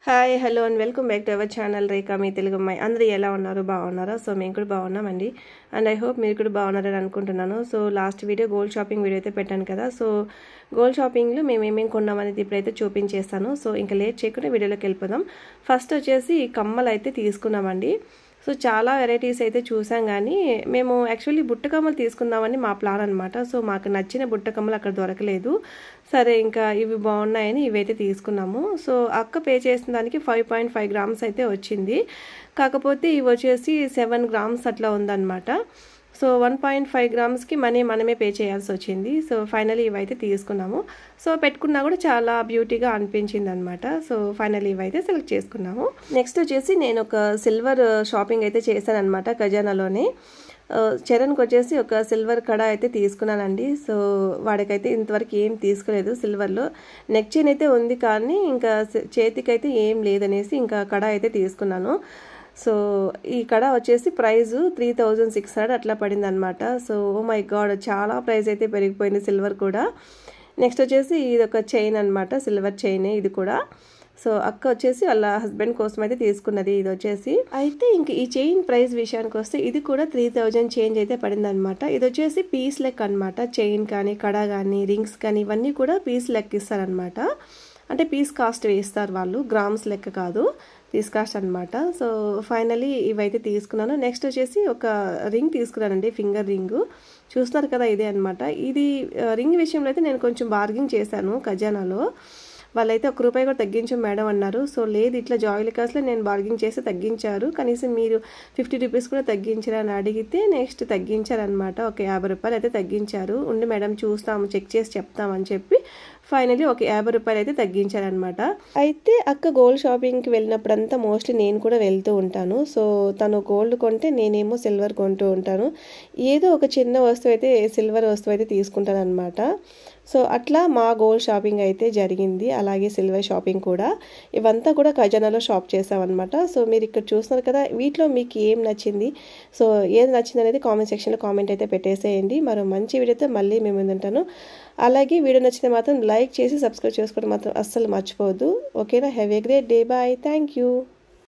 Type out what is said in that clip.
Hi hello and welcome back to our channel Rekha మీ తెలుగు అమ్మాయి. అందరూ ఎలా ఉన్నారు? బాగున్నారా? సో మేము కూడా బాగున్నామండి. అండ్ ఐ హోప్ మీరు కూడా బాగున్నారని అనుకుంటున్నాను. So last video gold shopping video అయితే పెట్టాను కదా. సో గోల్డ్ షాపింగ్లో మేము ఏమేమి కొన్నామనేది ఇప్పుడైతే చూపించేస్తాను. సో ఇంకా లేట్ చేయకుండా వీడియోలోకి వెళ్ళిపోదాం. ఫస్ట్ వచ్చేసి ఈ కమ్మలు అయితే తీసుకున్నామండి. సో చాలా వెరైటీస్ అయితే చూసాం, కానీ మేము యాక్చువల్లీ బుట్టకమ్మలు తీసుకుందామని మా ప్లాన్ అనమాట. సో మాకు నచ్చిన బుట్టకమ్మలు అక్కడ దొరకలేదు. సరే ఇంకా ఇవి బాగున్నాయని ఇవైతే తీసుకున్నాము. సో అక్క పే చేసిన దానికి 5.5 గ్రామ్స్ అయితే వచ్చింది. కాకపోతే ఇవి వచ్చేసి 7 గ్రామ్స్ అట్లా ఉందన్నమాట. సో 1.5 గ్రామ్స్కి మనమే పే చేయాల్సి వచ్చింది. సో ఫైనలీ ఇవైతే తీసుకున్నాము. సో పెట్టుకున్నా కూడా చాలా బ్యూటీగా అనిపించింది అనమాట. సో ఫైనలీ ఇవైతే సెలెక్ట్ చేసుకున్నాము. నెక్స్ట్ వచ్చేసి నేను ఒక సిల్వర్ షాపింగ్ అయితే చేశాను అనమాట ఖజానాలోనే. చరణ్కి వచ్చేసి ఒక సిల్వర్ కడ అయితే తీసుకున్నానండి. సో వాడికైతే ఇంతవరకు ఏం తీసుకోలేదు సిల్వర్లో. నెక్ చైన్ అయితే ఉంది, కానీ ఇంకా చేతికైతే ఏం లేదనేసి ఇంకా కడ అయితే తీసుకున్నాను. సో ఈ కడ వచ్చేసి ప్రైస్ 3600 అట్లా పడింది అనమాట. సో ఓ మై గాడ్, చాలా ప్రైస్ అయితే పెరిగిపోయింది సిల్వర్ కూడా. నెక్స్ట్ వచ్చేసి ఇది ఒక చైన్ అనమాట, సిల్వర్ చైన్ ఇది కూడా. సో అక్క వచ్చేసి వాళ్ళ హస్బెండ్ కోసం అయితే తీసుకున్నది ఇది వచ్చేసి. అయితే ఇంక ఈ చైన్ ప్రైస్ విషయానికి వస్తే ఇది కూడా 3000 చేంజ్ అయితే పడింది అనమాట. ఇది వచ్చేసి పీస్ లెక్క అనమాట. చైన్ కానీ కడ కానీ రింగ్స్ కానీ ఇవన్నీ కూడా పీస్ లెక్క ఇస్తారనమాట. అంటే పీస్ కాస్ట్ వేస్తారు వాళ్ళు, గ్రామ్స్ లెక్క కాదు, పీస్ కాస్ట్ అనమాట. సో ఫైనలీ ఇవైతే తీసుకున్నాను. నెక్స్ట్ వచ్చేసి ఒక రింగ్ తీసుకున్నానండి, ఫింగర్ రింగ్. చూస్తున్నారు కదా, ఇదే అనమాట. ఇది రింగ్ విషయంలో అయితే నేను కొంచెం బార్గింగ్ చేశాను ఖజానాలో. వాళ్ళైతే ₹1 కూడా తగ్గించాం మేడం అన్నారు. సో లేదు, ఇట్లా జాయిలికాస్లో నేను బార్గింగ్ చేసి తగ్గించారు. కనీసం మీరు ₹50 కూడా తగ్గించారని అడిగితే నెక్స్ట్ తగ్గించారనమాట. ఒక ₹50 అయితే తగ్గించారు. ఉండి మేడం చూస్తాము, చెక్ చేసి చెప్తామని చెప్పి ఫైనలీ ఒక ₹50 అయితే తగ్గించారనమాట. అయితే అక్క గోల్డ్ షాపింగ్కి వెళ్ళినప్పుడంతా మోస్ట్లీ నేను కూడా వెళ్తూ ఉంటాను. సో తను గోల్డ్ కొంటే నేనేమో సిల్వర్ కొంటూ ఉంటాను. ఏదో ఒక చిన్న వస్తువు అయితే, సిల్వర్ వస్తువు అయితే తీసుకుంటాను అనమాట. సో అట్లా మా గోల్డ్ షాపింగ్ అయితే జరిగింది. అలాగే సిల్వర్ షాపింగ్ కూడా. ఇవంతా కూడా ఖజానాలో షాప్ చేసామన్నమాట. సో మీరు ఇక్కడ చూస్తున్నారు కదా, వీటిలో మీకు ఏం నచ్చింది, సో ఏది నచ్చింది అనేది కామెంట్ సెక్షన్లో కామెంట్ అయితే పెట్టేసేయండి. మరో మంచి వీడియోతో మళ్ళీ మేము ముందుంటాను. అలాగే వీడియో నచ్చితే మాత్రం లైక్ చేసి సబ్స్క్రైబ్ చేసుకోవడం మాత్రం అస్సలు మర్చిపోవద్దు. ఓకేనా? Have a great day. Bye. Thank you.